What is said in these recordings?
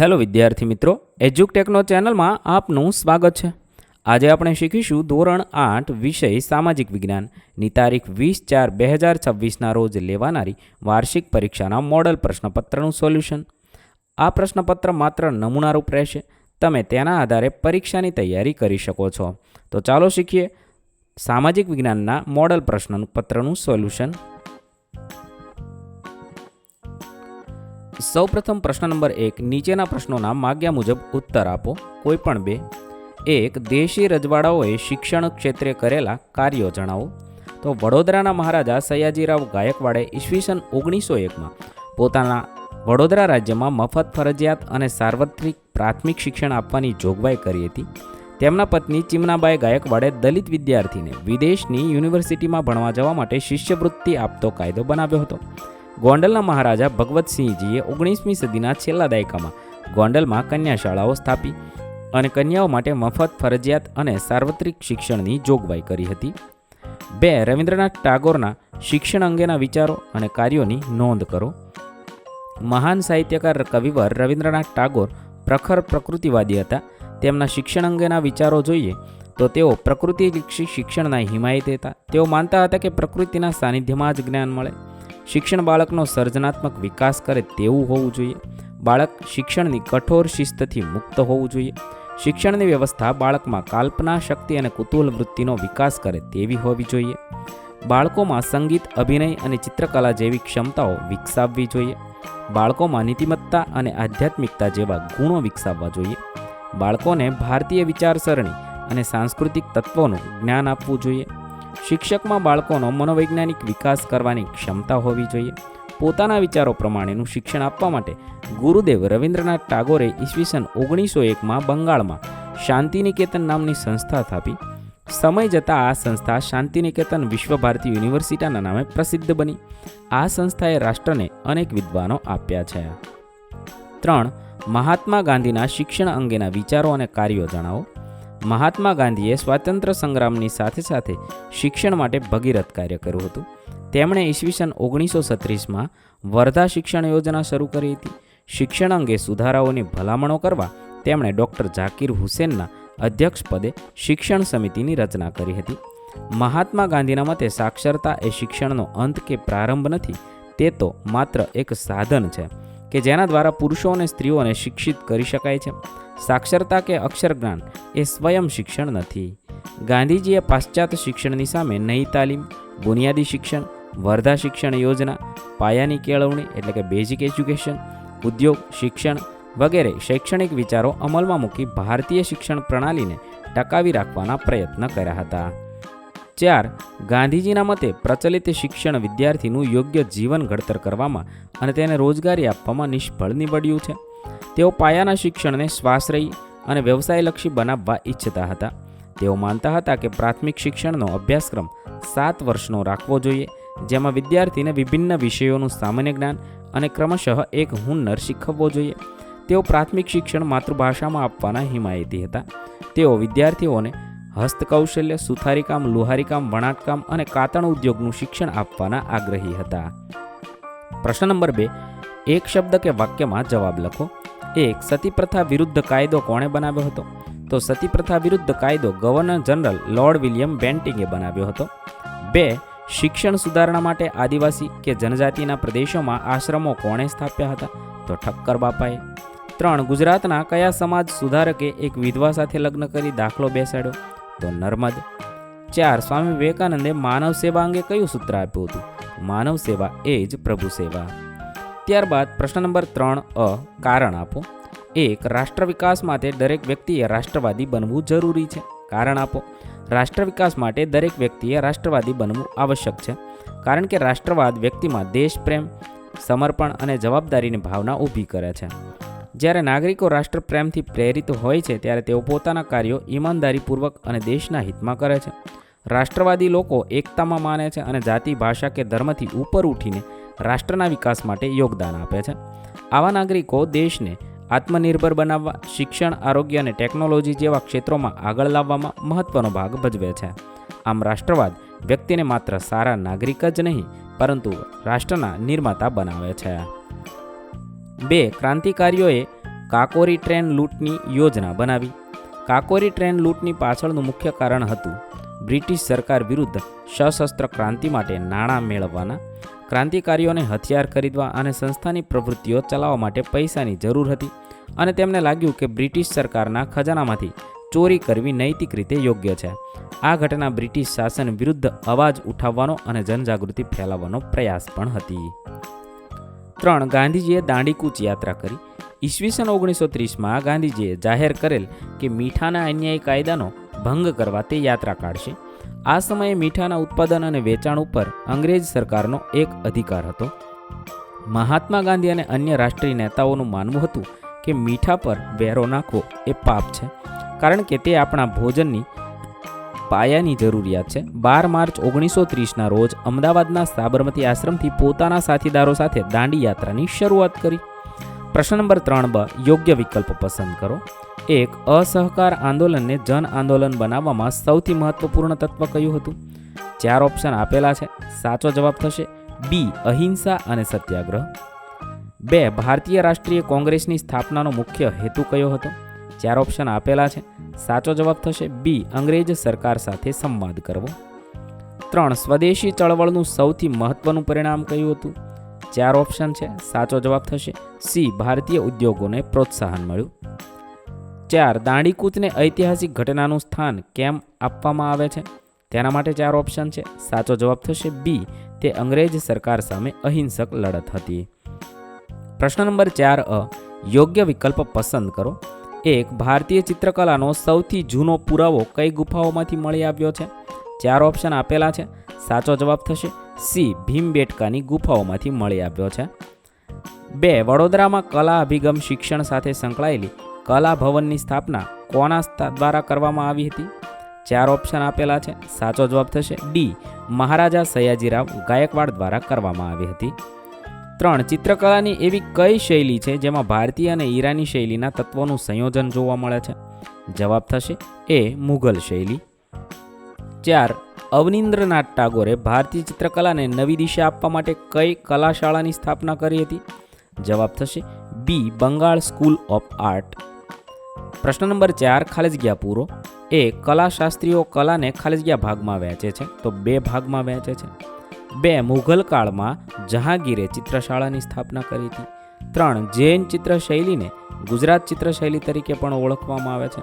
Hello વિદ્યાર્થી મિત્રો, એજ્યુકટેકનો ચેનલમાં આપનું સ્વાગત છે. આજે આપણે શીખીશું ધોરણ 8 વિષય સામાજિક વિજ્ઞાનની તારીખ 20/4/2026ના રોજ લેવાનારી વાર્ષિક પરીક્ષાના મોડલ પ્રશ્નપત્રનું સોલ્યુશન. આ પ્રશ્નપત્ર માત્ર નમૂનારૂપ રહેશે. તમે તેના આધારે પરીક્ષાની તૈયારી કરી શકો છો. તો ચાલો શીખીએ સામાજિક વિજ્ઞાનના મોડલ પ્રશ્નપત્રનું સોલ્યુશન. સૌપ્રથમ પ્રશ્ન નંબર 1, નીચેના પ્રશ્નોના માગ્યા મુજબ ઉત્તર આપો. કોઈ પણ બે. 1. દેશી રજવાડાઓએ શિક્ષણ ક્ષેત્રે કરેલા કાર્યો જણાવો. તો વડોદરાના મહારાજા સયાજીરાવ ગાયકવાડે ઈસવીસન 1901માં પોતાના વડોદરા રાજ્યમાં મફત ફરજિયાત અને સાર્વત્રિક પ્રાથમિક શિક્ષણ આપવાની જોગવાઈ કરી હતી. તેમના પત્ની ચિમનાબાઈ ગાયકવાડે દલિત વિદ્યાર્થીને વિદેશની યુનિવર્સિટીમાં ભણવા જવા માટે શિષ્યવૃત્તિ આપતો કાયદો બનાવ્યો હતો. ગોંડલના મહારાજા ભગવતસિંહજીએ 19મી સદીના છેલ્લા દાયકામાં ગોંડલમાં કન્યા શાળાઓ સ્થાપી અને કન્યાઓ માટે મફત ફરજિયાત અને સાર્વત્રિક શિક્ષણની જોગવાઈ કરી હતી. 2. રવિન્દ્રનાથ ટાગોરના શિક્ષણ અંગેના વિચારો અને કાર્યોની નોંધ કરો. મહાન સાહિત્યકાર કવિવર રવિન્દ્રનાથ ટાગોર પ્રખર પ્રકૃતિવાદી હતા. તેમના શિક્ષણ અંગેના વિચારો જોઈએ તો તેઓ પ્રકૃતિલક્ષી શિક્ષણના હિમાયતી હતા. તેઓ માનતા હતા કે પ્રકૃતિના સાનિધ્યમાં જ જ્ઞાન મળે. શિક્ષણ બાળકનો સર્જનાત્મક વિકાસ કરે તેવું હોવું જોઈએ. બાળક શિક્ષણની કઠોર શિસ્તથી મુક્ત હોવું જોઈએ. શિક્ષણની વ્યવસ્થા બાળકમાં કલ્પના શક્તિ અને કુતૂહલ વૃત્તિનો વિકાસ કરે તેવી હોવી જોઈએ. બાળકોમાં સંગીત, અભિનય અને ચિત્રકલા જેવી ક્ષમતાઓ વિકસાવવી જોઈએ. બાળકોમાં નીતિમત્તા અને આધ્યાત્મિકતા જેવા ગુણો વિકસાવવા જોઈએ. બાળકોને ભારતીય વિચારસરણી અને સાંસ્કૃતિક તત્વોનું જ્ઞાન આપવું જોઈએ. શિક્ષકમાં બાળકોનો મનોવૈજ્ઞાનિક વિકાસ કરવાની ક્ષમતા હોવી જોઈએ. પોતાના વિચારો પ્રમાણેનું શિક્ષણ આપવા માટે ગુરુદેવ રવિન્દ્રનાથ ટાગોરે ઈસવીસન 1901માં બંગાળમાં શાંતિનિકેતન નામની સંસ્થા સ્થાપી. સમય જતાં આ સંસ્થા શાંતિનિકેતન વિશ્વભારતી યુનિવર્સિટીના નામે પ્રસિદ્ધ બની. આ સંસ્થાએ રાષ્ટ્રને અનેક વિદ્વાનો આપ્યા છે. 3. મહાત્મા ગાંધીના શિક્ષણ અંગેના વિચારો અને કાર્યો જણાવો. મહાત્મા ગાંધીએ સ્વાતંત્ર્ય સંગ્રામની સાથે સાથે શિક્ષણ માટે ભગીરથ કાર્ય કર્યું હતું. તેમણે ઈસવીસન 1936માં વર્ધા શિક્ષણ યોજના શરૂ કરી હતી. શિક્ષણ અંગે સુધારાઓની ભલામણો કરવા તેમણે ડૉક્ટર ઝાકીર હુસેનના અધ્યક્ષપદે શિક્ષણ સમિતિની રચના કરી હતી. મહાત્મા ગાંધીના મતે સાક્ષરતા એ શિક્ષણનો અંત કે પ્રારંભ નથી, તે તો માત્ર એક સાધન છે કે જેના દ્વારા પુરુષો અને સ્ત્રીઓને શિક્ષિત કરી શકાય છે. સાક્ષરતા કે અક્ષર જ્ઞાન એ સ્વયં શિક્ષણ નથી. ગાંધીજીએ પાશ્ચાત્ય શિક્ષણની સામે નઈ તાલીમ, બુનિયાદી શિક્ષણ, વર્ધા શિક્ષણ યોજના, પાયાની કેળવણી એટલે કે બેઝિક એજ્યુકેશન, ઉદ્યોગ શિક્ષણ વગેરે શૈક્ષણિક વિચારો અમલમાં મૂકી ભારતીય શિક્ષણ પ્રણાલીને ટકાવી રાખવાના પ્રયત્ન કર્યા હતા. 4. ગાંધીજીના મતે પ્રચલિત શિક્ષણ વિદ્યાર્થીનું યોગ્ય જીવન ઘડતર કરવામાં અને તેને રોજગારી આપવામાં નિષ્ફળ નીવડ્યું છે. તેઓ પાયાના શિક્ષણને સ્વાશ્રયી અને વ્યવસાયલક્ષી બનાવવા ઈચ્છતા હતા. તેઓ માનતા હતા કે પ્રાથમિક શિક્ષણનો અભ્યાસક્રમ 7 વર્ષનો રાખવો જોઈએ, જેમાં વિદ્યાર્થીને વિભિન્ન વિષયોનું સામાન્ય જ્ઞાન અને ક્રમશઃ એક હુન્નર શીખવવો જોઈએ. તેઓ પ્રાથમિક શિક્ષણ માતૃભાષામાં આપવાના હિમાયતી હતા. તેઓ વિદ્યાર્થીઓને હસ્તકૌશલ્ય, સુથારીકામ, લુહારીકામ, વણાટકામ અને કાતણ ઉદ્યોગનું શિક્ષણ આપવાના આગ્રહી હતા. પ્રશ્ન નંબર 2, એક શબ્દ કે વાક્યમાં જવાબ લખો. 1. સતી પ્રથા વિરુદ્ધ કાયદો કોણે બનાવ્યો હતો? તો સતી પ્રથા વિરુદ્ધ કાયદો ગવર્નર જનરલ લોર્ડ વિલિયમ બેન્ટિંગે બનાવ્યો હતો. 2. શિક્ષણ સુધારણા માટે આદિવાસી કે જનજાતિના પ્રદેશોમાં આશ્રમો કોણે સ્થાપ્યા હતા? તો ઠક્કર બાપાએ. 3. ગુજરાતના કયા સમાજ સુધારકે એક વિધવા સાથે લગ્ન કરી દાખલો બેસાડ્યો? તો નર્મદ. 4. સ્વામી વિવેકાનંદે માનવ સેવા અંગે કયું સૂત્ર આપ્યું હતું? માનવ સેવા એ જ પ્રભુ સેવા. ત્યારબાદ પ્રશ્ન નંબર 3 કારણ આપો. 1. રાષ્ટ્ર વિકાસ માટે દરેક વ્યક્તિએ રાષ્ટ્રવાદી બનવું જરૂરી છે. કારણ આપો. રાષ્ટ્ર વિકાસ માટે દરેક વ્યક્તિએ રાષ્ટ્રવાદી બનવું આવશ્યક છે, કારણ કે રાષ્ટ્રવાદ વ્યક્તિમાં દેશપ્રેમ, સમર્પણ અને જવાબદારીની ભાવના ઊભી કરે છે. જ્યારે નાગરિકો રાષ્ટ્રપ્રેમથી પ્રેરિત હોય છે ત્યારે તેઓ પોતાના કાર્યો ઈમાનદારીપૂર્વક અને દેશના હિતમાં કરે છે. રાષ્ટ્રવાદી લોકો એકતામાં માને છે અને જાતિ, ભાષા કે ધર્મથી ઉપર ઉઠીને રાષ્ટ્રના વિકાસ માટે યોગદાન આપે છે. આવા નાગરિકો દેશને આત્મનિર્ભર બનાવવા, શિક્ષણ, આરોગ્ય અને ટેકનોલોજી જેવા ક્ષેત્રોમાં આગળ લાવવામાં મહત્વનો ભાગ ભજવે છે. આમ રાષ્ટ્રવાદ વ્યક્તિને માત્ર સારા નાગરિક જ નહીં પરંતુ રાષ્ટ્રના નિર્માતા બનાવે છે. 2. ક્રાંતિકારીઓએ કાકોરી ટ્રેન લૂંટની યોજના બનાવી. કાકોરી ટ્રેન લૂંટની પાછળનું મુખ્ય કારણ હતું બ્રિટિશ સરકાર વિરુદ્ધ સશસ્ત્ર ક્રાંતિ માટે નાણાં મેળવવાના. ક્રાંતિકારીઓને હથિયાર ખરીદવા અને સંસ્થાની પ્રવૃત્તિઓ ચલાવવા માટે પૈસાની જરૂર હતી અને તેમને લાગ્યું કે બ્રિટિશ સરકારના ખજાનામાંથી ચોરી કરવી નૈતિક રીતે યોગ્ય છે. આ ઘટના બ્રિટિશ શાસન વિરુદ્ધ અવાજ ઉઠાવવાનો અને જનજાગૃતિ ફેલાવવાનો પ્રયાસ પણ હતી. 3. ગાંધીજીએ દાંડીકૂચ યાત્રા કરી. ઈસવીસન 1930માં ગાંધીજીએ જાહેર કરેલ કે મીઠાના અન્યાયી કાયદાનો ભંગ કરવા તે યાત્રા કાઢશે. આ સમયે મીઠાના ઉત્પાદન અને વેચાણ ઉપર અંગ્રેજ સરકારનો એક અધિકાર હતો. મહાત્મા ગાંધી અને અન્ય રાષ્ટ્રીય નેતાઓનું માનવું હતું કે મીઠા પર વેરો નાખવો એ પાપ છે, કારણ કે તે આપણા ભોજનની પાયાની જરૂરિયાત છે. 12 માર્ચ 1930ના રોજ અમદાવાદના સાબરમતી આશ્રમથી પોતાના સાથીદારો સાથે દાંડી યાત્રાની શરૂઆત કરી. પ્રશ્ન નંબર 3બ, યોગ્ય વિકલ્પ પસંદ કરો. 1. અસહકાર આંદોલનને જન આંદોલન બનાવવામાં સૌથી મહત્વપૂર્ણ તત્વ કયું હતું? 4 ઓપ્શન આપેલા છે. સાચો જવાબ થશે બી, અહિંસા અને સત્યાગ્રહ. 2. ભારતીય રાષ્ટ્રીય કોંગ્રેસની સ્થાપનાનો મુખ્ય હેતુ કયો હતો? 4 ઓપ્શન આપેલા છે. સાચો જવાબ થશે બી, અંગ્રેજ સરકાર સાથે સંવાદ કરવો. 3. સ્વદેશી ચળવળનું સૌથી મહત્વનું પરિણામ કયું હતું? 4 ઓપ્શન છે. સાચો જવાબ થશે સી, ભારતીય ઉદ્યોગોને પ્રોત્સાહન મળ્યું. 4. દાંડીકૂચને ઐતિહાસિક ઘટનાનું સ્થાન કેમ આપવામાં આવે છે? તેના માટે 4 ઓપ્શન છે. સાચો જવાબ થશે બી, તે અંગ્રેજ સરકાર સામે અહિંસક લડત હતી. પ્રશ્ન નંબર 4અ, યોગ્ય વિકલ્પ પસંદ કરો. 1. ભારતીય ચિત્રકલાનો સૌથી જૂનો પુરાવો કઈ ગુફાઓમાંથી મળી આવ્યો છે? 4 ઓપ્શન આપેલા છે. સાચો જવાબ થશે સી, ભીમબેટકાની ગુફાઓમાંથી મળી આવ્યો છે. 2. વડોદરામાં કલા અભિગમ શિક્ષણ સાથે સંકળાયેલી કલા ભવનની સ્થાપના કોના દ્વારા કરવામાં આવી હતી? 4 ઓપ્શન આપેલા છે. સાચો જવાબ થશે ડી, મહારાજા સયાજીરાવ ગાયકવાડ દ્વારા કરવામાં આવી હતી. 3. ચિત્રકલાની એવી કઈ શૈલી છે જેમાં ભારતીય અને ઈરાની શૈલીના તત્વોનું સંયોજન જોવા મળે છે? જવાબ થશે એ, મુઘલ શૈલી. 4. અવનીન્દ્રનાથ ટાગોરે ભારતીય ચિત્રકલાને નવી દિશા આપવા માટે કઈ કલાશાળાની સ્થાપના કરી હતી? જવાબ થશે બી, બંગાળ સ્કૂલ ઓફ આર્ટ. પ્રશ્ન નંબર 4, ખાલી જગ્યા પૂરો. એ. કલાશાસ્ત્રીઓ કલાને ખાલી જગ્યા ભાગમાં વહેંચે છે, તો 2 ભાગમાં વહેંચે છે. 2. મુઘલ કાળમાં જહાંગીરે ચિત્રશાળાની સ્થાપના કરી હતી. 3. જૈન ચિત્રશૈલીને ગુજરાત ચિત્રશૈલી તરીકે પણ ઓળખવામાં આવે છે.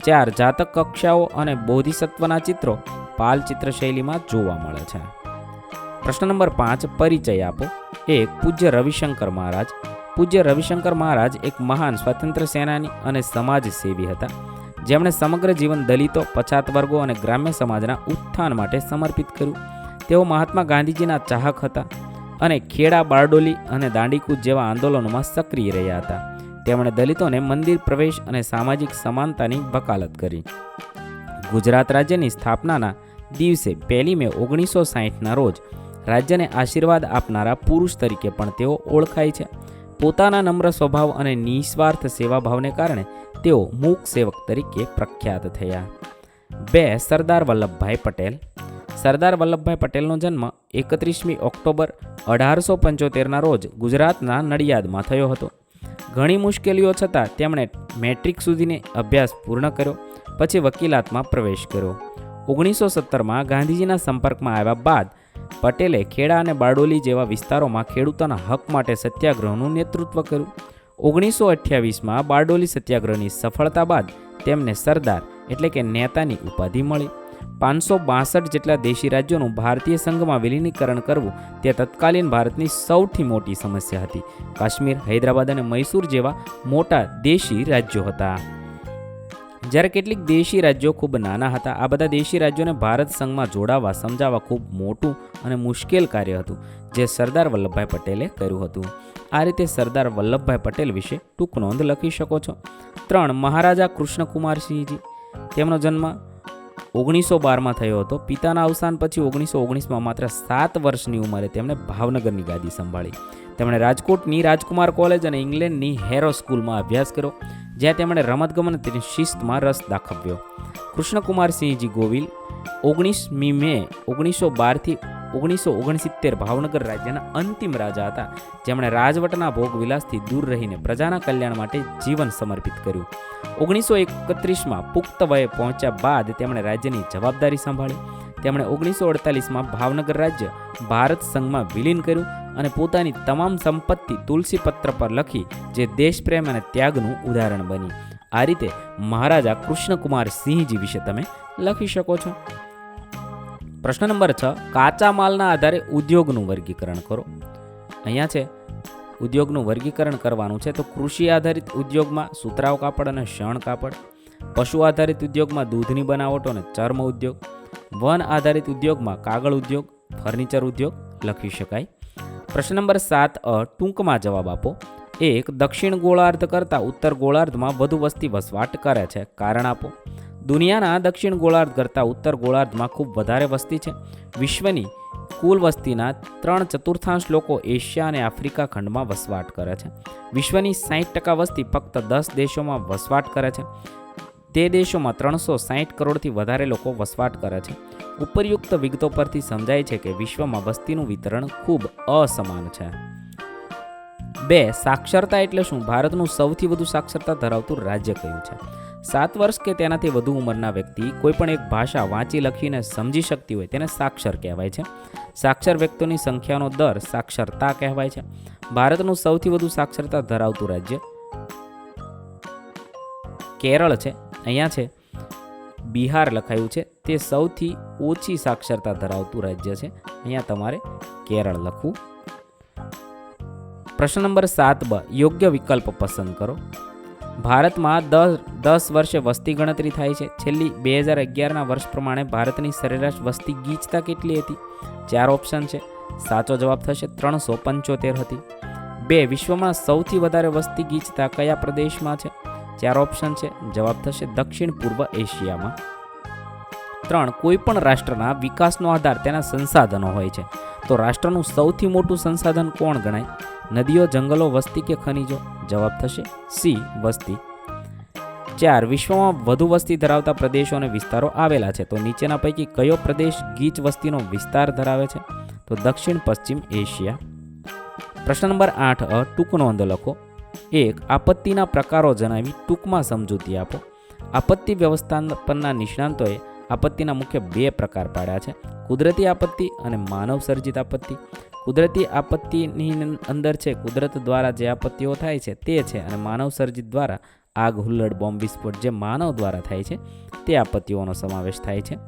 4. જાતક કક્ષાઓ અને બોધિસત્વના ચિત્રો પાલ ચિત્રશૈલીમાં જોવા મળે છે. પ્રશ્ન નંબર 5, પરિચય આપો. 1. પૂજ્ય રવિશંકર મહારાજ. પૂજ્ય રવિશંકર મહારાજ એક મહાન સ્વાતંત્ર્ય સેનાની અને સમાજસેવી હતા, જેમણે સમગ્ર જીવન દલિતો, પછાત વર્ગો અને ગ્રામ્ય સમાજના ઉત્થાન માટે સમર્પિત કર્યું. તેઓ મહાત્મા ગાંધીજીના ચાહક હતા અને ખેડા, બારડોલી અને દાંડીકૂચ જેવા આંદોલનોમાં સક્રિય રહ્યા હતા. તેમણે દલિતોને મંદિર પ્રવેશ અને સામાજિક સમાનતાની વકાલત કરી. ગુજરાત રાજ્યની સ્થાપનાના દિવસે 1 મે 1960ના રોજ રાજ્યને આશીર્વાદ આપનારા પુરુષ તરીકે પણ તેઓ ઓળખાય છે. પોતાના નમ્ર સ્વભાવ અને નિસ્વાર્થ સેવાભાવને કારણે તેઓ મૂક સેવક તરીકે પ્રખ્યાત થયા. 2. સરદાર વલ્લભભાઈ પટેલ. સરદાર વલ્લભભાઈ પટેલનો જન્મ 31મી ઓક્ટોબર 1875ના રોજ ગુજરાતના નડિયાદમાં થયો હતો. ઘણી મુશ્કેલીઓ છતાં તેમણે મેટ્રિક સુધીનો અભ્યાસ પૂર્ણ કર્યો, પછી વકીલાતમાં પ્રવેશ કર્યો. 1917માં ગાંધીજીના સંપર્કમાં આવ્યા બાદ પટેલે ખેડા અને બારડોલી જેવા વિસ્તારોમાં ખેડૂતોના હક માટે સત્યાગ્રહનું નેતૃત્વ કર્યું. 1928માં બારડોલી સત્યાગ્રહની સફળતા બાદ તેમને સરદાર એટલે કે નેતાની ઉપાધિ મળી. 562 જેટલા દેશી રાજ્યોનું ભારતીય સંઘમાં વિલીનીકરણ કરવું તે તત્કાલીન ભારતની સૌથી મોટી સમસ્યા હતી. કાશ્મીર, હૈદરાબાદ અને મૈસૂર જેવા મોટા દેશી રાજ્યો હતા, જ્યારે કેટલીક દેશી રાજ્યો ખૂબ નાના હતા. આ બધા દેશી રાજ્યોને ભારત સંઘમાં જોડાવા સમજાવવા ખૂબ મોટું અને મુશ્કેલ કાર્ય હતું, જે સરદાર વલ્લભભાઈ પટેલે કર્યું હતું. આ રીતે સરદાર વલ્લભભાઈ પટેલ વિશે ટૂંક નોંધ લખી શકો છો. 3. મહારાજા કૃષ્ણકુમારસિંહજી. તેમનો જન્મ 1912માં થયો હતો. પિતાના અવસાન પછી 1919માં માત્ર 7 વર્ષની ઉંમરે તેમણે ભાવનગરની ગાદી સંભાળી. તેમણે રાજકોટની રાજકુમાર કોલેજ અને ઇંગ્લેન્ડની હેરો સ્કૂલમાં અભ્યાસ કર્યો, જ્યાં તેમણે રમતગમત અને શિસ્તમાં રસ દાખવ્યો. કૃષ્ણકુમારસિંહજી ગોવિલ 19મી મે 1912થી 1969 ભાવનગર રાજ્યના અંતિમ રાજા હતા, જેમણે રાજવટના ભોગવિલાસથી દૂર રહીને પ્રજાના કલ્યાણ માટે જીવન સમર્પિત કર્યું. 1931માં પુખ્ત વયે પહોંચ્યા બાદ તેમણે રાજ્યની જવાબદારી સંભાળી. તેમણે 1948માં ભાવનગર રાજ્ય ભારત સંઘમાં વિલીન કર્યું અને પોતાની તમામ સંપત્તિ તુલસીપત્ર પર લખી, જે દેશપ્રેમ અને ત્યાગનું ઉદાહરણ બની. આ રીતે મહારાજા કૃષ્ણકુમાર સિંહજી વિશે તમે લખી શકો છો. પ્રશ્ન નંબર 6, કાચા માલના આધારે ઉદ્યોગનું વર્ગીકરણ કરો. અહીંયા છે ઉદ્યોગનું વર્ગીકરણ કરવાનું છે. તો કૃષિ આધારિત ઉદ્યોગમાં સુતરાઉ કાપડ અને શણ કાપડ, પશુ આધારિત ઉદ્યોગમાં દૂધની બનાવટો અને ચર્મ ઉદ્યોગ, વન આધારિત ઉદ્યોગમાં કાગળ ઉદ્યોગ, ફર્નિચર ઉદ્યોગ લખી શકાય. પ્રશ્ન નંબર 7 ટૂંકમાં જવાબ આપો. 1, દક્ષિણ ગોળાર્ધ કરતાં ઉત્તર ગોળાર્ધમાં વધુ વસ્તી વસવાટ કરે છે. કારણ આપો. દુનિયાના દક્ષિણ ગોળાર્ધ કરતાં ઉત્તર ગોળાર્ધમાં ખૂબ વધારે વસ્તી છે. વિશ્વની કુલ વસ્તીના 3/4 લોકો એશિયા અને આફ્રિકા ખંડમાં વસવાટ કરે છે. વિશ્વની 60% વસ્તી ફક્ત 10 દેશોમાં વસવાટ કરે છે. તે દેશોમાં 360 કરોડથી વધારે લોકો વસવાટ કરે છે. ઉપરયુક્ત વિગતો પરથી સમજાય છે કે વિશ્વમાં વસ્તીનું વિતરણ ખૂબ અસમાન છે. 2, સાક્ષરતા એટલે શું? ભારતનું સૌથી વધુ સાક્ષરતા ધરાવતું રાજ્ય કયું છે? 7 વર્ષ કે તેનાથી વધુ ઉંમરના વ્યક્તિ કોઈપણ એક ભાષા વાંચી લખીને સમજી શકતી હોય તેને સાક્ષર કહેવાય છે. સાક્ષર વ્યક્તિઓની સંખ્યાનો દર સાક્ષરતા કહેવાય છે. ભારતનું સૌથી વધુ સાક્ષરતા ધરાવતું રાજ્ય કેરળ છે. અહીંયા છે બિહાર લખાયું છે, તે સૌથી ઓછી સાક્ષરતા ધરાવતું રાજ્ય છે. અહીંયા તમારે કેરળ લખવું. પ્રશ્ન નંબર 7 યોગ્ય વિકલ્પ પસંદ કરો. ભારતમાં 10 વર્ષે વસ્તી ગણતરી થાય છે. છેલ્લી 2011ના વર્ષ પ્રમાણે ભારતની સરેરાશ વસ્તી ગીચતા કેટલી હતી? 4 ઓપ્શન છે. સાચો જવાબ થશે 375 હતી. 2, વિશ્વમાં સૌથી વધારે વસ્તી ગીચતા કયા પ્રદેશમાં છે? 4 ઓપ્શન છે. જવાબ થશે દક્ષિણ પૂર્વ એશિયામાં. 3, કોઈ પણ રાષ્ટ્રના વિકાસનો આધાર તેના સંસાધનો હોય છે. તો રાષ્ટ્રનું સૌથી મોટું સંસાધન કોણ ગણાય? નદીઓ, જંગલો, વસ્તી કે ખનિજો? જવાબ થશે સી, વસ્તી. 4, વિશ્વમાં વધુ વસ્તી ધરાવતા પ્રદેશો અને વિસ્તારો આવેલા છે. તો નીચેના પૈકી કયો પ્રદેશ ગીચ વસ્તીનો વિસ્તાર ધરાવે છે? તો દક્ષિણ પશ્ચિમ એશિયા. પ્રશ્ન નંબર 8 ટૂંક નોંધ લખો. 1, આપત્તિના પ્રકારો જણાવી ટૂંકમાં સમજૂતી આપો. આપત્તિ વ્યવસ્થાપનના નિષ્ણાંતોએ આપત્તિના મુખ્ય 2 પ્રકાર પાડ્યા છે: કુદરતી આપત્તિ અને માનવ સર્જિત આપત્તિ. કુદરતી આપત્તિની અંદર છે કુદરત દ્વારા જે આપત્તિઓ થાય છે તે છે, અને માનવ સર્જિત દ્વારા આગ, હુલ્લડ, બોમ્બ વિસ્ફોટ જે માનવ દ્વારા થાય છે તે આપત્તિઓનો સમાવેશ થાય છે.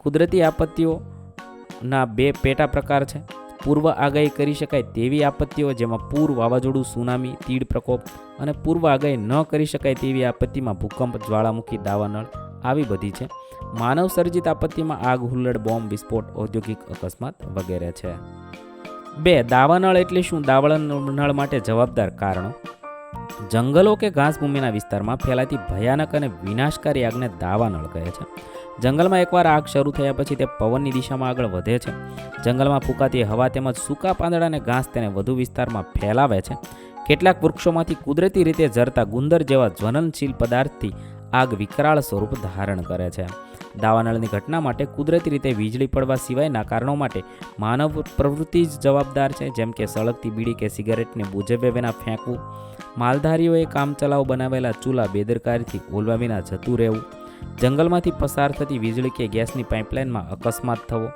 કુદરતી આપત્તિઓના 2 પેટા પ્રકાર છે: પૂર્વ આગાહી કરી શકાય તેવી આપત્તિઓ, જેમાં પૂર, વાવાઝોડું, સુનામી, તીડ પ્રકોપ, અને પૂર્વ આગાહી ન કરી શકાય તેવી આપત્તિમાં ભૂકંપ, જ્વાળામુખી, દાવાનળ આવી બધી છે. માનવ સર્જિત આપત્તિમાં આગ, હુલ્લડ, બોમ્બ વિસ્ફોટ, ઔદ્યોગિક અકસ્માત વગેરે છે. 2, દાવાનળ એટલે શું? દાવાનળ માટે જવાબદાર કારણો. જંગલો કે ઘાસભૂમિના વિસ્તારમાં ફેલાતી ભયાનક અને વિનાશકારી આગને દાવાનળ કહે છે. જંગલમાં એકવાર આગ શરૂ થયા પછી તે પવનની દિશામાં આગળ વધે છે. જંગલમાં ફૂંકાતી હવા તેમજ સૂકા પાંદડા અને ઘાસ તેને વધુ વિસ્તારમાં ફેલાવે છે. કેટલાક વૃક્ષોમાંથી કુદરતી રીતે ઝરતા ગુંદર જેવા જ્વલનશીલ પદાર્થથી આગ વિકરાળ સ્વરૂપ ધારણ કરે છે. દાવાનળની ઘટના માટે કુદરતી રીતે વીજળી પડવા સિવાયના કારણો માટે માનવ પ્રવૃત્તિ જ જવાબદાર છે, જેમ કે સળગતી બીડી કે સિગારેટને બુઝવ્યા વિના ફેંકવું, માલધારીઓએ કામચલાઉ બનાવેલા ચૂલા બેદરકારીથી ઓલવા વિના જતું રહેવું, જંગલમાંથી પસાર થતી વીજળી કે ગેસની પાઇપલાઇનમાં અકસ્માત થવો,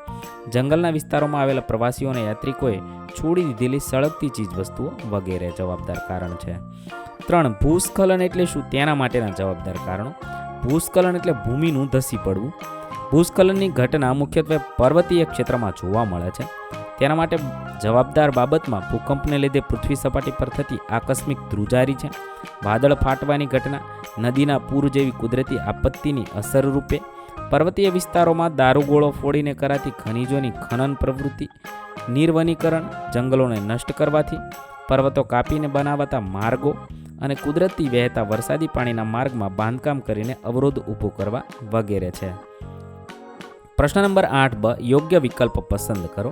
જંગલના વિસ્તારોમાં આવેલા પ્રવાસીઓ અને યાત્રિકોએ છોડી દીધેલી સળગતી ચીજવસ્તુઓ વગેરે જવાબદાર કારણ છે. 3, ભૂસ્ખલન એટલે શું? તેના માટેના જવાબદાર કારણો. ભૂસ્ખલન એટલે ભૂમિનું ધસી પડવું. ભૂસ્ખલનની ઘટના મુખ્યત્વે પર્વતીય ક્ષેત્રમાં જોવા મળે છે. તેના માટે જવાબદાર બાબતમાં ભૂકંપને લીધે પૃથ્વી સપાટી પર થતી આકસ્મિક ધ્રુજારી છે, વાદળ ફાટવાની ઘટના, નદીના પૂર જેવી કુદરતી આપત્તિની અસર રૂપે, પર્વતીય વિસ્તારોમાં દારૂગોળો ફોડીને કરાતી ખનિજોની ખનન પ્રવૃત્તિ, નિર્વનીકરણ, જંગલોને નષ્ટ કરવાથી, પર્વતો કાપીને બનાવાતા માર્ગો, અને કુદરતી વહેતા વરસાદી પાણીના માર્ગમાં બાંધકામ કરીને અવરોધ ઊભો કરવા વગેરે છે. પ્રશ્ન નંબર 8 યોગ્ય વિકલ્પ પસંદ કરો.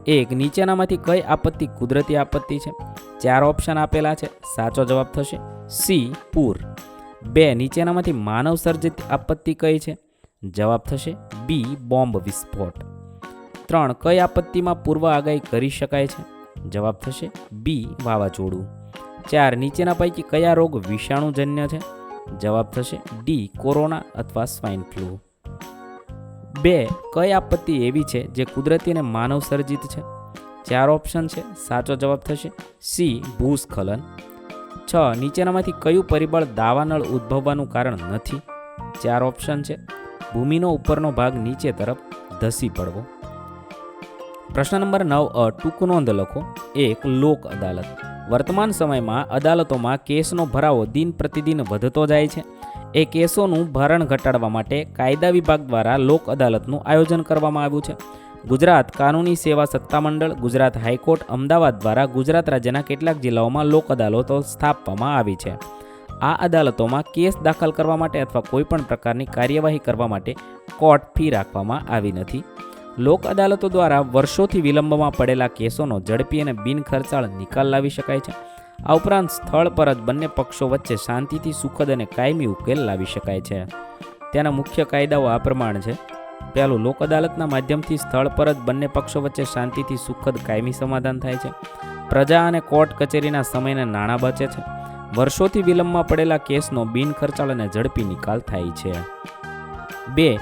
1, નીચેનામાંથી કઈ આપત્તિ કુદરતી આપત્તિ છે? 4 ઓપ્શન આપેલા છે. સાચો જવાબ થશે સી, પૂર. 2, નીચેનામાંથી માનવ સર્જિત આપત્તિ કઈ છે? જવાબ થશે બી, બોમ્બ વિસ્ફોટ. 3. કઈ આપત્તિમાં પૂર્વ આગાહી કરી શકાય છે? જવાબ થશે બી, વાવાઝોડું. 4. નીચેના પૈકી કયા રોગ વિષાણુજન્ય છે? જવાબ થશે ડી, કોરોના અથવા સ્વાઇન ફ્લૂ. 2. કઈ આપત્તિ એવી છે જે કુદરતી અને માનવ સર્જિત છે? 4 ઓપ્શન છે. સાચો જવાબ થશે સી, ભૂસ્ખલન. 6. નીચેનામાંથી કયું પરિબળ દાવાનળ ઉદ્ભવવાનું કારણ નથી? 4 ઓપ્શન છે. ભૂમિનો ઉપરનો ભાગ નીચે તરફ ધસી પડવો. પ્રશ્ન નંબર 9 ટૂંક નોંધ લખો. 1. લોક અદાલત. વર્તમાન સમયમાં અદાલતોમાં કેસનો ભરાવો દિન પ્રતિદિન વધતો જાય છે. એ કેસોનું ભારણ ઘટાડવા માટે કાયદા વિભાગ દ્વારા લોક અદાલતનું આયોજન કરવામાં આવ્યું છે. ગુજરાત કાનૂની સેવા સત્તામંડળ, ગુજરાત હાઈકોર્ટ અમદાવાદ દ્વારા ગુજરાત રાજ્યના કેટલાક જિલ્લાઓમાં લોક અદાલતો સ્થાપવામાં આવી છે. આ અદાલતોમાં કેસ દાખલ કરવા માટે અથવા કોઈપણ પ્રકારની કાર્યવાહી કરવા માટે કોર્ટ ફી રાખવામાં આવી નથી. લોક અદાલતો દ્વારા વર્ષોથી વિલંબમાં પડેલા કેસોનો ઝડપી અને બિનખર્ચાળ નિકાલ લાવી શકાય છે. આ ઉપરાંત સ્થળ પર જ બંને પક્ષો વચ્ચે શાંતિથી સુખદ અને કાયમી ઉકેલ લાવી શકાય છે. તેના મુખ્ય કાયદાઓ આ પ્રમાણે છે. પહેલું, લોક અદાલતના માધ્યમથી સ્થળ પર જ બંને પક્ષો વચ્ચે શાંતિથી સુખદ કાયમી સમાધાન થાય છે. પ્રજા અને કોર્ટ કચેરીના સમયને નાણાં બચે છે. વર્ષોથી વિલંબમાં પડેલા કેસનો બિનખર્ચાળ અને ઝડપી નિકાલ થાય છે. 2.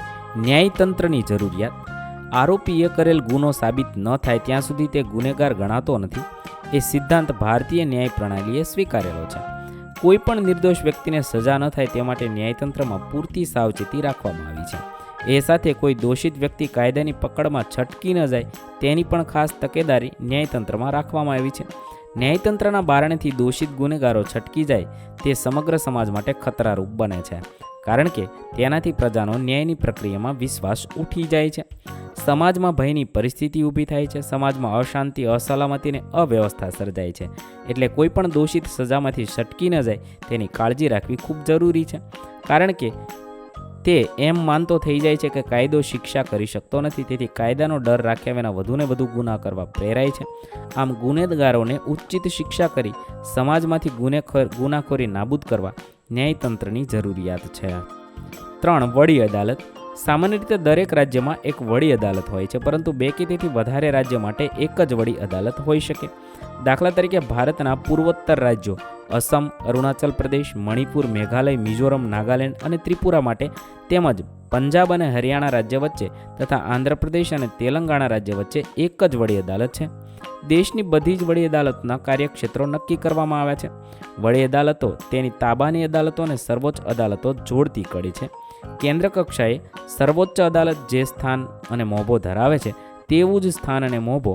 ન્યાયતંત્રની જરૂરિયાત. આરોપીએ કરેલ ગુનો સાબિત ન થાય ત્યાં સુધી તે ગુનેગાર ગણાતો નથી. એ સિદ્ધાંત ભારતીય ન્યાય પ્રણાલીએ સ્વીકારેલો છે. કોઈ પણ નિર્દોષ વ્યક્તિને સજા ન થાય તે માટે ન્યાયતંત્રમાં પૂરતી સાવચેતી રાખવામાં આવી છે. એ સાથે કોઈ દોષિત વ્યક્તિ કાયદાની પકડમાં છટકી ન જાય તેની પણ ખાસ તકેદારી ન્યાયતંત્રમાં રાખવામાં આવી છે. ન્યાયતંત્રના બારણેથી દોષિત ગુનેગારો છટકી જાય તે સમગ્ર સમાજ માટે ખતરારૂપ બને છે, કારણ કે તેનાથી પ્રજાનો ન્યાયની પ્રક્રિયામાં વિશ્વાસ ઉઠી જાય છે. સમાજમાં ભયની પરિસ્થિતિ ઊભી થાય છે. સમાજમાં અશાંતિ, અસલામતી અને અવ્યવસ્થા સર્જાય છે. એટલે કોઈ પણ દોષિત સજામાંથી છટકી ન જાય તેની કાળજી રાખવી ખૂબ જરૂરી છે, કારણ કે તે એમ માનતો થઈ જાય છે કે કાયદો શિક્ષા કરી શકતો નથી. તેથી કાયદાનો ડર રાખ્યા વિના વધુને વધુ ગુના કરવા પ્રેરાય છે. આમ ગુનેગારોને ઉચિત શિક્ષા કરી સમાજમાંથી ગુનાખોરી નાબૂદ કરવા ન્યાયતંત્રની જરૂરિયાત છે. 3. વડી અદાલત. સામાન્ય રીતે દરેક રાજ્યમાં એક વડી અદાલત હોય છે, પરંતુ 2 કે તેથી વધારે રાજ્ય માટે એક જ વડી અદાલત હોઈ શકે. દાખલા તરીકે ભારતના પૂર્વોત્તર રાજ્યો અસમ, અરુણાચલ પ્રદેશ, મણિપુર, મેઘાલય, મિઝોરમ, નાગાલેન્ડ અને ત્રિપુરા માટે, તેમજ પંજાબ અને હરિયાણા રાજ્ય વચ્ચે તથા આંધ્રપ્રદેશ અને તેલંગાણા રાજ્ય વચ્ચે એક જ વડી અદાલત છે. દેશની બધી જ વડી અદાલતના કાર્યક્ષેત્રો નક્કી કરવામાં આવ્યા છે. વડી અદાલતો તેની તાબાની અદાલતો અને સર્વોચ્ચ અદાલતો જોડતી કડી છે. કેન્દ્ર કક્ષાએ સર્વોચ્ચ અદાલત જે સ્થાન અને મોભો ધરાવે છે તેવું જ સ્થાન અને મોભો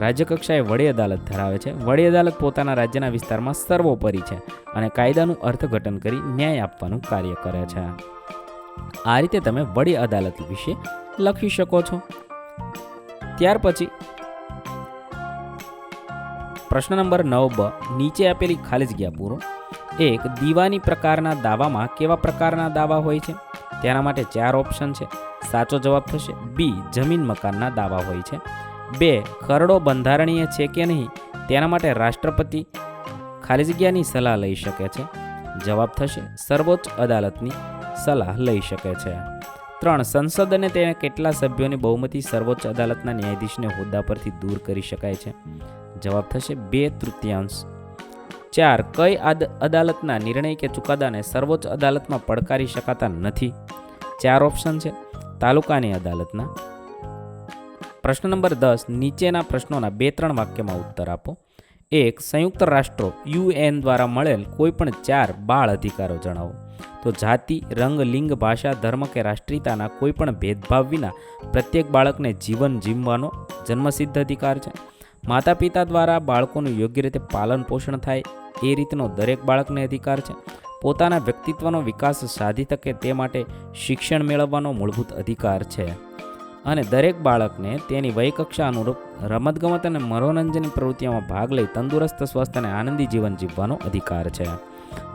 રાજ્ય કક્ષાએ વડી અદાલત ધરાવે છે. વડી અદાલત પોતાના રાજ્યના વિસ્તારમાં સર્વોપરી છે અને કાયદાનું અર્થઘટન કરી ન્યાય આપવાનું કાર્ય કરે છે. આ રીતે તમે વડી અદાલત વિશે લખી શકો છો. ત્યાર પછી પ્રશ્ન નંબર 9 નીચે આપેલી ખાલી જગ્યા પૂરો. 1. દીવાની પ્રકારના દાવામાં કેવા પ્રકારના દાવા હોય છે? તેના માટે 4 ઓપ્શન છે. સાચો જવાબ થશે બી, જમીન મકાનના દાવા હોય છે. 2. ખરડો બંધારણીય છે કે નહીં તેના માટે રાષ્ટ્રપતિ ખાલી જગ્યાની સલાહ લઈ શકે છે. જવાબ થશે સર્વોચ્ચ અદાલતની સલાહ લઈ શકે છે. 3. સંસદ અને તેના કેટલા સભ્યોની બહુમતી સર્વોચ્ચ અદાલતના ન્યાયાધીશને હોદ્દા પરથી દૂર કરી શકાય છે? જવાબ થશે 2/3. 4. કઈ અદાલતના નિર્ણય કે ચુકાદાને સર્વોચ્ચ અદાલતમાં પડકારી શકાતા નથી? 4 ઓપ્શન છે. તાલુકાની અદાલતના. પ્રશ્ન નંબર 10 નીચેના પ્રશ્નોના 2-3 વાક્યમાં ઉત્તર આપો. 1. સંયુક્ત રાષ્ટ્રો UN દ્વારા મળેલ કોઈપણ 4 બાળ અધિકારો જણાવો. તો જાતિ, રંગ, લિંગ, ભાષા, ધર્મ કે રાષ્ટ્રીયતાના કોઈપણ ભેદભાવ વિના પ્રત્યેક બાળકને જીવન જીવવાનો જન્મસિદ્ધ અધિકાર છે. માતા પિતા દ્વારા બાળકોનું યોગ્ય રીતે પાલન પોષણ થાય એ રીતનો દરેક બાળકને અધિકાર છે. પોતાના વ્યક્તિત્વનો વિકાસ સાધી શકે તે માટે શિક્ષણ મેળવવાનો મૂળભૂત અધિકાર છે. અને દરેક બાળકને તેની વયકક્ષા અનુરૂપ રમતગમત અને મનોરંજનની પ્રવૃત્તિઓમાં ભાગ લઈ તંદુરસ્ત, સ્વસ્થ અને આનંદી જીવન જીવવાનો અધિકાર છે.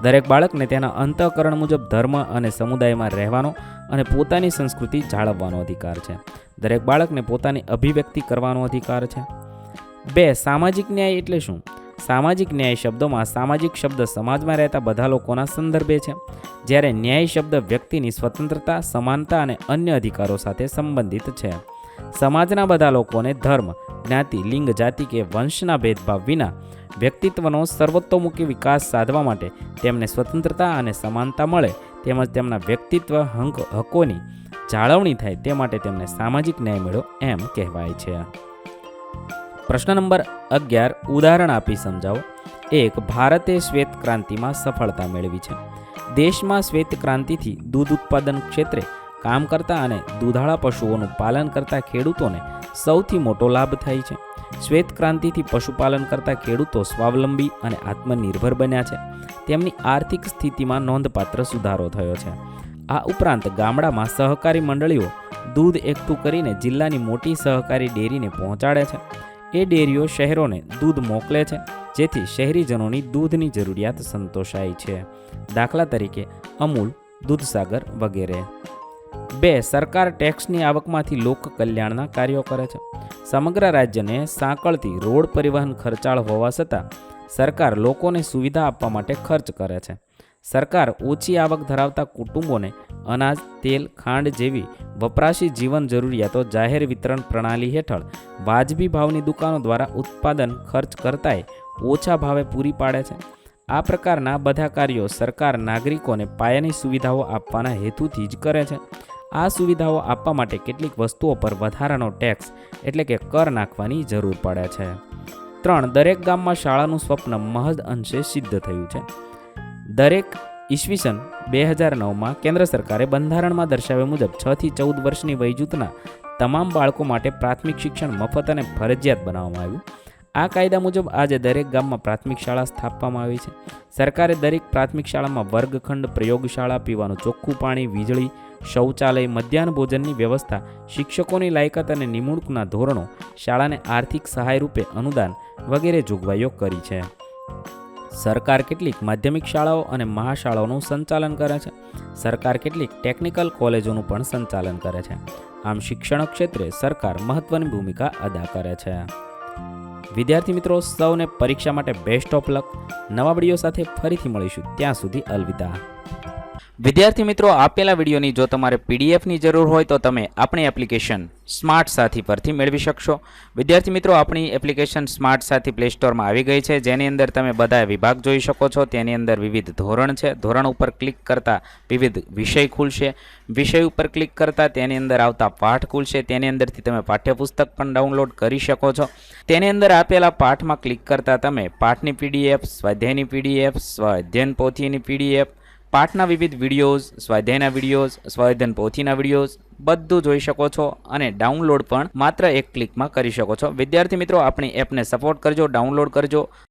દરેક બાળકને તેના અંતઃકરણ મુજબ ધર્મ અને સમુદાયમાં રહેવાનો અને પોતાની સંસ્કૃતિ જાળવવાનો અધિકાર છે. દરેક બાળકને પોતાની અભિવ્યક્તિ કરવાનો અધિકાર છે. 2. સામાજિક ન્યાય એટલે શું? સામાજિક ન્યાય શબ્દોમાં સામાજિક શબ્દ સમાજમાં રહેતા બધા લોકોના સંદર્ભે છે, જ્યારે ન્યાય શબ્દ વ્યક્તિની સ્વતંત્રતા, સમાનતા અને અન્ય અધિકારો સાથે સંબંધિત છે. સમાજના બધા લોકોને ધર્મ, જ્ઞાતિ, લિંગ, જાતિ કે વંશના ભેદભાવ વિના વ્યક્તિત્વનો સર્વતોમુખી વિકાસ સાધવા માટે તેમને સ્વતંત્રતા અને સમાનતા મળે તેમજ તેમના વ્યક્તિત્વ હકોની જાળવણી થાય તે માટે તેમને સામાજિક ન્યાય મળ્યો એમ કહેવાય છે. પ્રશ્ન નંબર 11 ઉદાહરણ આપી સમજાવો. 1. ભારતે શ્વેત ક્રાંતિમાં સફળતા મેળવી છે. દેશમાં શ્વેત ક્રાંતિથી દૂધ ઉત્પાદન ક્ષેત્રે કામ કરતા અને દૂધાળા પશુઓનું પાલન કરતા ખેડૂતોને સૌથી મોટો લાભ થાય છે. શ્વેત ક્રાંતિથી પશુપાલન કરતા ખેડૂતો સ્વાવલંબી અને આત્મનિર્ભર બન્યા છે. તેમની આર્થિક સ્થિતિમાં નોંધપાત્ર સુધારો થયો છે. આ ઉપરાંત ગામડામાં સહકારી મંડળીઓ દૂધ એકઠું કરીને જિલ્લાની મોટી સહકારી ડેરીને પહોંચાડે છે. એ ડેરીઓ શહેરોને દૂધ મોકલે છે, જેથી શહેરીજનોની દૂધની જરૂરિયાત સંતોષાય છે. દાખલા તરીકે અમૂલ, દૂધસાગર વગેરે. 2. સરકાર ટેક્સની આવકમાંથી લોક કલ્યાણના કાર્યો કરે છે. સમગ્ર રાજ્યને સાંકળતી રોડ પરિવહન ખર્ચાળ હોવા છતાં સરકાર લોકોને સુવિધા આપવા માટે ખર્ચ કરે છે. સરકાર ઓછી આવક ધરાવતા કુટુંબોને અનાજ, તેલ, ખાંડ જેવી વપરાશી જીવન જરૂરિયાતો જાહેર વિતરણ પ્રણાલી હેઠળ વાજબી ભાવની દુકાનો દ્વારા ઉત્પાદન ખર્ચ કરતાંય ઓછા ભાવે પૂરી પાડે છે. આ પ્રકારના બધા કાર્યો સરકાર નાગરિકોને પાયાની સુવિધાઓ આપવાના હેતુથી જ કરે છે. આ સુવિધાઓ આપવા માટે કેટલીક વસ્તુઓ પર વધારાનો ટેક્સ એટલે કે કર નાખવાની જરૂર પડે છે. 3. દરેક ગામમાં શાળાનું સ્વપ્ન મહદ અંશે સિદ્ધ થયું છે. દરેક ઈસવીસન 2009માં કેન્દ્ર સરકારે બંધારણમાં દર્શાવ્યા મુજબ 6 થી 14 વર્ષની વય જૂથના તમામ બાળકો માટે પ્રાથમિક શિક્ષણ મફત અને ફરજિયાત બનાવવામાં આવ્યું. આ કાયદા મુજબ આજે દરેક ગામમાં પ્રાથમિક શાળા સ્થાપવામાં આવી છે. સરકારે દરેક પ્રાથમિક શાળામાં વર્ગખંડ, પ્રયોગશાળા, પીવાનું ચોખ્ખું પાણી, વીજળી, શૌચાલય, મધ્યાહન ભોજનની વ્યવસ્થા, શિક્ષકોની લાયકાત અને નિમણૂકના ધોરણો, શાળાને આર્થિક સહાય રૂપે અનુદાન વગેરે જોગવાઈઓ કરી છે. સરકાર કેટલીક માધ્યમિક શાળાઓ અને મહાશાળાઓનું સંચાલન કરે છે. સરકાર કેટલીક ટેકનિકલ કોલેજોનું પણ સંચાલન કરે છે. આમ શિક્ષણ ક્ષેત્રે સરકાર મહત્વની ભૂમિકા અદા કરે છે. વિદ્યાર્થી મિત્રો, સૌને પરીક્ષા માટે બેસ્ટ ઓફ લક. નવા વિડીયો સાથે ફરીથી મળીશું. ત્યાં સુધી અલવિદા. વિદ્યાર્થી મિત્રો, આપેલા વિડીયોની જો તમારે પીડીએફની જરૂર હોય તો તમે આપણી એપ્લિકેશન સ્માર્ટ સાથી પરથી મેળવી શકશો. વિદ્યાર્થી મિત્રો, આપણી એપ્લિકેશન સ્માર્ટ સાથી પ્લે સ્ટોરમાં આવી ગઈ છે, જેની અંદર તમે બધા વિભાગ જોઈ શકો છો. તેની અંદર વિવિધ ધોરણ છે. ધોરણ ઉપર ક્લિક કરતાં વિવિધ વિષય ખુલશે. વિષય ઉપર ક્લિક કરતાં તેની અંદર આવતા પાઠ ખુલશે. તેની અંદરથી તમે પાઠ્યપુસ્તક પણ ડાઉનલોડ કરી શકો છો. તેની અંદર આપેલા પાઠમાં ક્લિક કરતાં તમે પાઠની પીડીએફ, સ્વાધ્યાયની પીડીએફ, સ્વાધ્યાયન પોથીની પીડીએફ, પાઠના વિવિધ વિડીયોઝ, સ્વાધ્યાયના વિડીયોઝ, સ્વાધ્યાયન પોથીના વિડીયોઝ બધું જોઈ શકો છો અને ડાઉનલોડ પણ માત્ર એક ક્લિકમાં કરી શકો છો. વિદ્યાર્થી મિત્રો, આપણી એપને સપોર્ટ કરજો, ડાઉનલોડ કરજો.